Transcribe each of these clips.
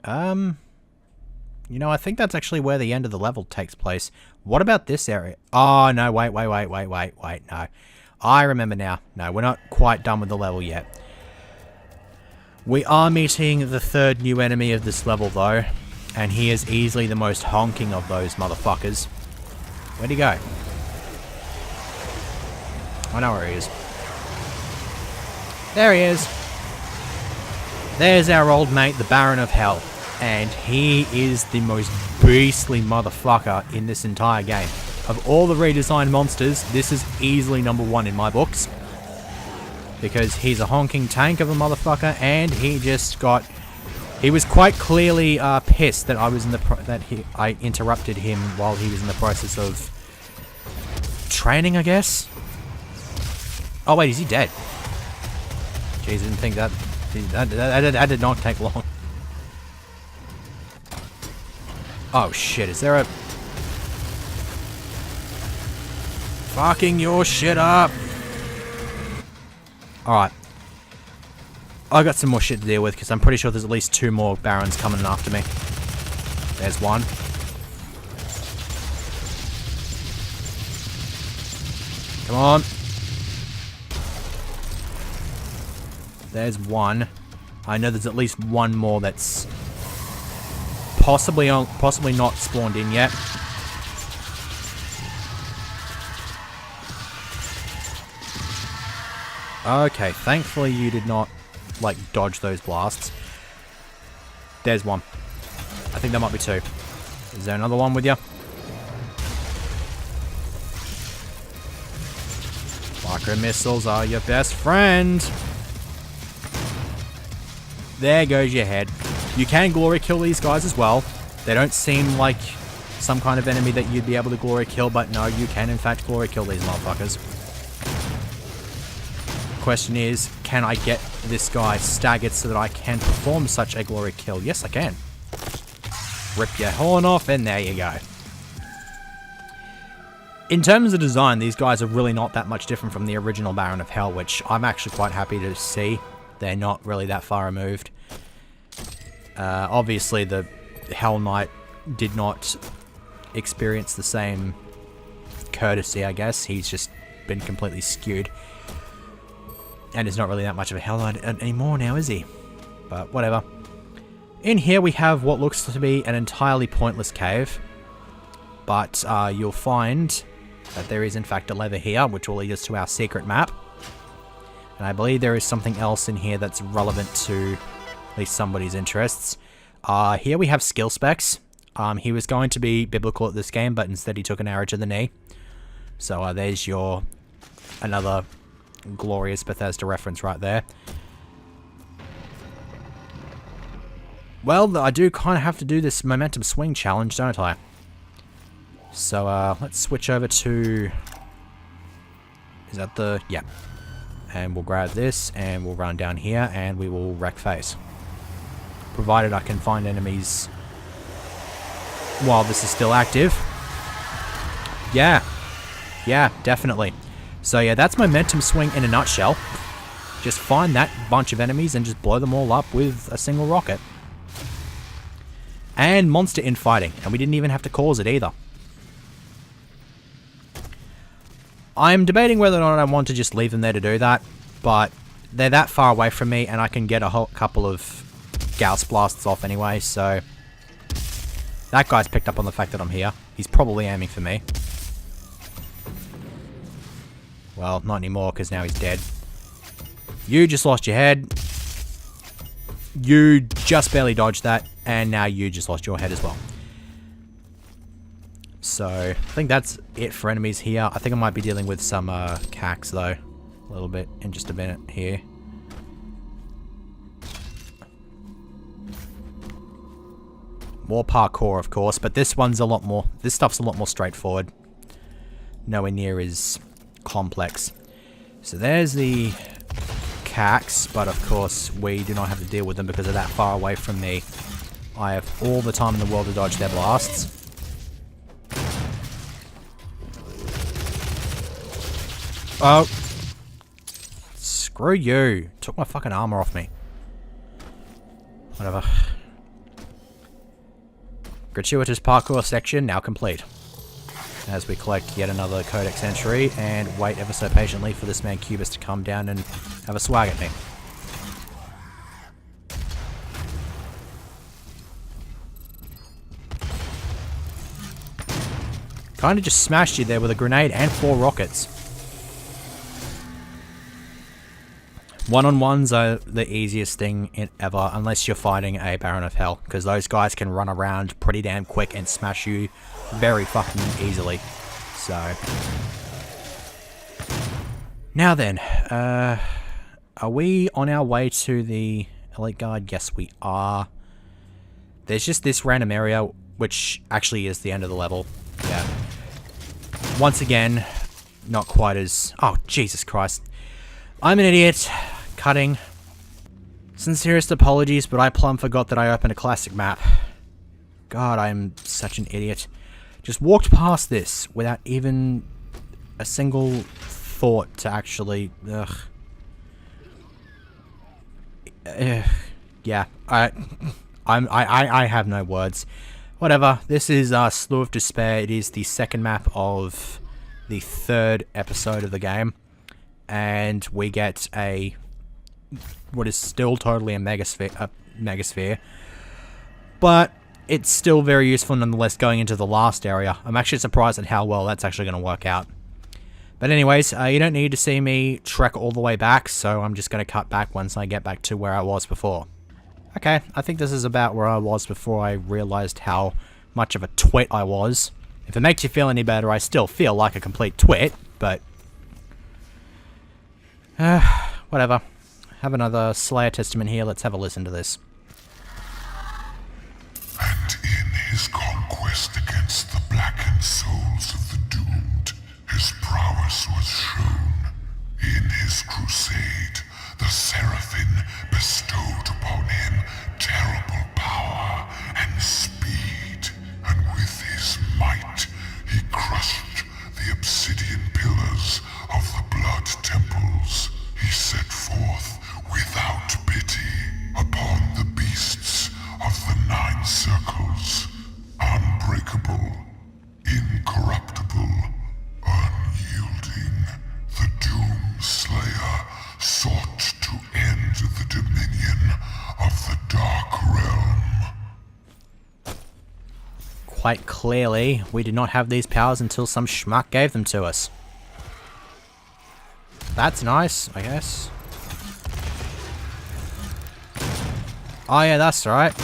You know, I think that's actually where the end of the level takes place. What about this area? Oh, no, wait, no. I remember now. No, we're not quite done with the level yet. We are meeting the third new enemy of this level, though. And he is easily the most honking of those motherfuckers. Where'd he go? I know where he is. There he is. There's our old mate, the Baron of Hell. And he is the most beastly motherfucker in this entire game. Of all the redesigned monsters, this is easily #1 in my books. Because he's a honking tank of a motherfucker, and he just got... He was quite clearly pissed that I was in the I interrupted him while he was in the process of training, I guess. Oh wait, is he dead? Jeez, I didn't think that did not take long. Oh shit, is there a... Fucking your shit up! Alright. I got some more shit to deal with, because I'm pretty sure there's at least 2 more barons coming after me. There's one. Come on. There's one. I know there's at least one more that's possibly not spawned in yet. Okay, thankfully you did not, like, dodge those blasts. There's one. I think there might be 2. Is there another one with you? Micro missiles are your best friend. There goes your head. You can glory kill these guys as well. They don't seem like some kind of enemy that you'd be able to glory kill, but no, you can in fact glory kill these motherfuckers. Question is, can I get this guy staggered so that I can perform such a glory kill? Yes, I can. Rip your horn off, and there you go. In terms of design, these guys are really not that much different from the original Baron of Hell, which I'm actually quite happy to see. They're not really that far removed. Obviously, the Hell Knight did not experience the same courtesy, I guess. He's just been completely skewed. And is not really that much of a Hell Knight anymore now, is he? But whatever. In here we have what looks to be an entirely pointless cave. But you'll find that there is in fact a lever here, which will lead us to our secret map. And I believe there is something else in here that's relevant to at least somebody's interests. Here we have skill specs. He was going to be biblical at this game, but instead he took an arrow to the knee. So there's your another glorious Bethesda reference right there. Well, I do kind of have to do this momentum swing challenge, don't I? So let's switch over to... Is that the... Yeah. And we'll grab this, and we'll run down here, and we will wreck face. Provided I can find enemies while this is still active. Yeah. Yeah, definitely. So yeah, that's momentum swing in a nutshell. Just find that bunch of enemies and just blow them all up with a single rocket. And monster infighting, and we didn't even have to cause it either. I'm debating whether or not I want to just leave them there to do that, but they're that far away from me, and I can get a whole couple of Gauss blasts off anyway, so... That guy's picked up on the fact that I'm here. He's probably aiming for me. Well, not anymore, because now he's dead. You just lost your head. You just barely dodged that, and now you just lost your head as well. So, I think that's it for enemies here. I think I might be dealing with some cacks, though. A little bit in just a minute here. More parkour, of course, but this one's a lot more... This stuff's a lot more straightforward. Nowhere near as complex. So there's the cacks, but of course we do not have to deal with them because they're that far away from me. I have all the time in the world to dodge their blasts. Oh. Screw you. Took my fucking armor off me. Whatever. Gratuitous parkour section now complete. As we collect yet another codex entry and wait ever so patiently for this man Cubus to come down and have a swag at me. Kinda just smashed you there with a grenade and 4 rockets. One-on-ones are the easiest thing ever, unless you're fighting a Baron of Hell, because those guys can run around pretty damn quick and smash you very fucking easily. So, now then, are we on our way to the Elite Guard? Yes, we are. There's just this random area, which actually is the end of the level. Yeah. Once again, not quite as... Oh, Jesus Christ. I'm an idiot. Cutting. Sincerest apologies, but I plumb forgot that I opened a classic map. God, I'm such an idiot. Just walked past this without even a single thought to actually... Ugh. Yeah, I have no words. Whatever, this is Slough of Despair. It is the second map of the 3rd episode of the game. And we get a... what is still totally a megasphere. But it's still very useful nonetheless going into the last area. I'm actually surprised at how well that's actually going to work out. But anyways, you don't need to see me trek all the way back, so I'm just going to cut back once I get back to where I was before. Okay, I think this is about where I was before I realized how much of a twit I was. If it makes you feel any better, I still feel like a complete twit, but... whatever. Have another Slayer Testament here, let's have a listen to this. And in his conquest against the blackened souls of the doomed, his prowess was shown. In his crusade, the Seraphim bestowed upon him terrible power and speed, and with his might, he crushed the obsidian pillars of the blood temples. He set forth without pity upon the beasts of the 9 circles, unbreakable, incorruptible, unyielding. The Doom Slayer sought to end the dominion of the Dark Realm. Quite clearly, we did not have these powers until some schmuck gave them to us. That's nice, I guess. Oh yeah, that's right.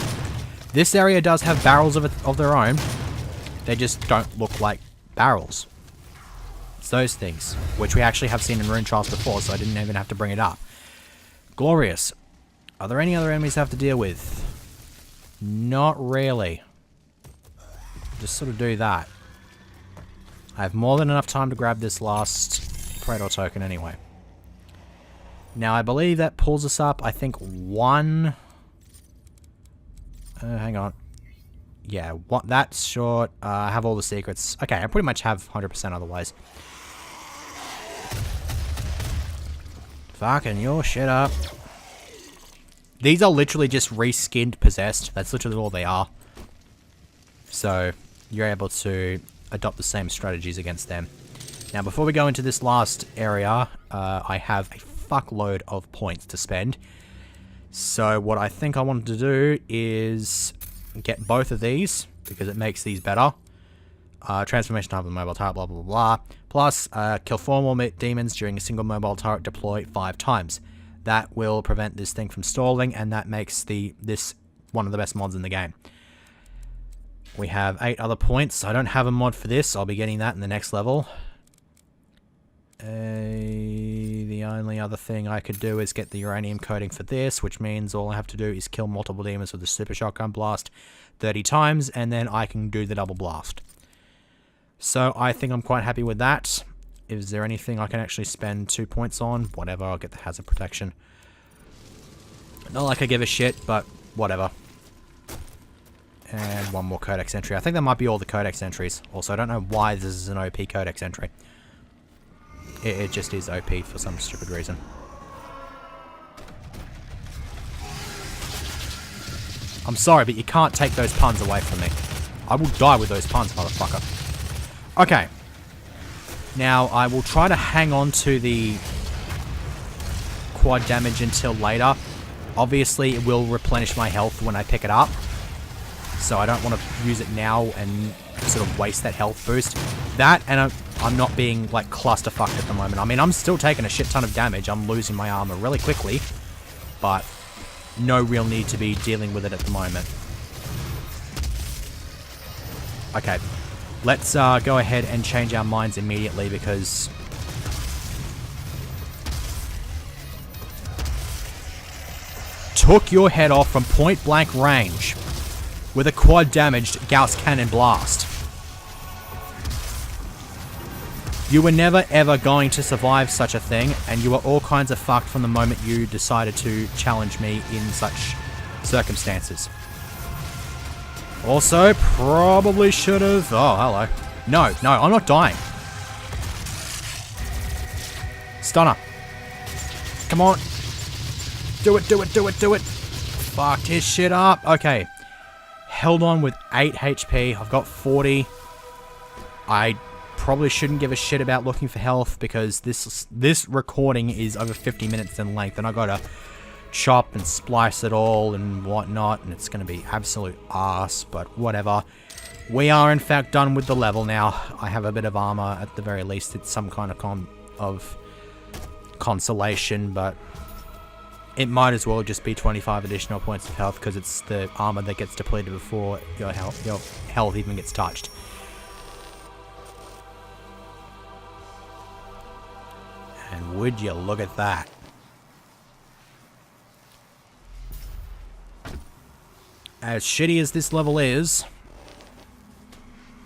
This area does have barrels of their own. They just don't look like barrels. It's those things, which we actually have seen in Rune Trials before, so I didn't even have to bring it up. Glorious. Are there any other enemies I have to deal with? Not really. Just sort of do that. I have more than enough time to grab this last Praetor token anyway. Now I believe that pulls us up, I think, one... hang on. Yeah, what? That's short. I have all the secrets. Okay, I pretty much have 100% otherwise. Fucking your shit up. These are literally just reskinned Possessed. That's literally all they are. So, you're able to adopt the same strategies against them. Now, before we go into this last area, I have a fuckload of points to spend. So what I think I wanted to do is get both of these, because it makes these better. Transformation time of the mobile turret, blah, blah, blah, blah. Plus, kill 4 more demons during a single mobile turret deploy 5 times. That will prevent this thing from stalling, and that makes this one of the best mods in the game. We have 8 other points. I don't have a mod for this. I'll be getting that in the next level. The only other thing I could do is get the uranium coating for this, which means all I have to do is kill multiple demons with the super shotgun blast 30 times, and then I can do the double blast. So I think I'm quite happy with that. Is there anything I can actually spend 2 points on? Whatever, I'll get the hazard protection. Not like I give a shit, but whatever. And one more codex entry. I think that might be all the codex entries. Also, I don't know why this is an OP codex entry. It just is OP for some stupid reason. I'm sorry, but you can't take those puns away from me. I will die with those puns, motherfucker. Okay. Now, I will try to hang on to the quad damage until later. Obviously, it will replenish my health when I pick it up. So I don't want to use it now and sort of waste that health boost. That, and I'm not being, like, clusterfucked at the moment. I mean, I'm still taking a shit ton of damage. I'm losing my armor really quickly. But no real need to be dealing with it at the moment. Okay. Let's go ahead and change our minds immediately because... took your head off from point blank range with a quad damaged Gauss Cannon Blast. You were never ever going to survive such a thing, and you were all kinds of fucked from the moment you decided to challenge me in such circumstances. Also, probably should have... oh, hello. No, I'm not dying. Stunner. Come on. Do it. Fucked his shit up. Okay. Held on with 8 HP. I've got 40. I probably shouldn't give a shit about looking for health because this recording is over 50 minutes in length and I gotta chop and splice it all and whatnot, and it's gonna be absolute arse, but whatever. We are in fact done with the level now. I have a bit of armor at the very least. It's some kind of consolation, but it might as well just be 25 additional points of health because it's the armor that gets depleted before your health even gets touched. And would you look at that? As shitty as this level is,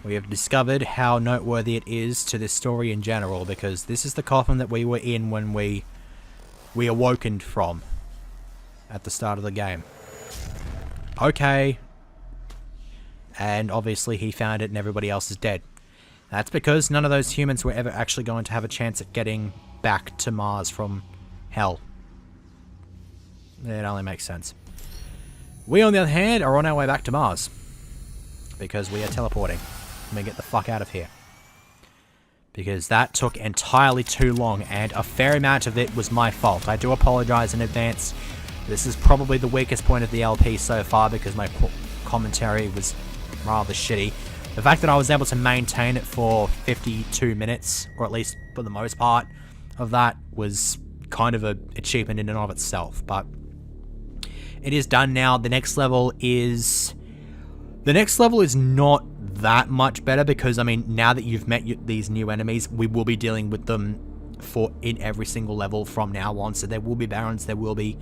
we have discovered how noteworthy it is to this story in general, because this is the coffin that we were in when we awokened from at the start of the game. Okay. And obviously he found it and everybody else is dead. That's because none of those humans were ever actually going to have a chance at getting back to Mars from hell. It only makes sense. We, on the other hand, are on our way back to Mars. Because we are teleporting. Let me get the fuck out of here. Because that took entirely too long, and a fair amount of it was my fault. I do apologize in advance. This is probably the weakest point of the LP so far, because my commentary was rather shitty. The fact that I was able to maintain it for 52 minutes, or at least for the most part of that, was kind of an achievement in and of itself, but it is done now. The next level is not that much better because, I mean, now that you've met these new enemies, we will be dealing with them in every single level from now on. So there will be Barons, there will be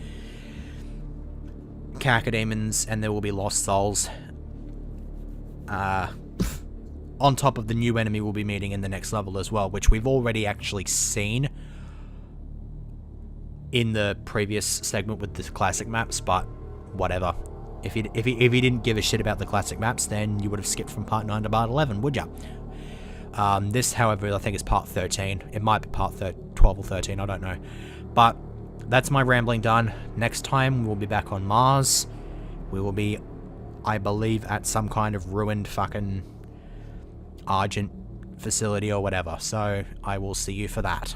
Cacodemons, and there will be Lost Souls. On top of the new enemy we'll be meeting in the next level as well, which we've already actually seen in the previous segment with the classic maps, but whatever. If you didn't give a shit about the classic maps, then you would have skipped from part 9 to part 11, would ya? This, however, I think is part 13. It might be part 12 or 13, I don't know. But that's my rambling done. Next time, we'll be back on Mars. We will be, I believe, at some kind of ruined fucking Argent facility or whatever. So, I will see you for that.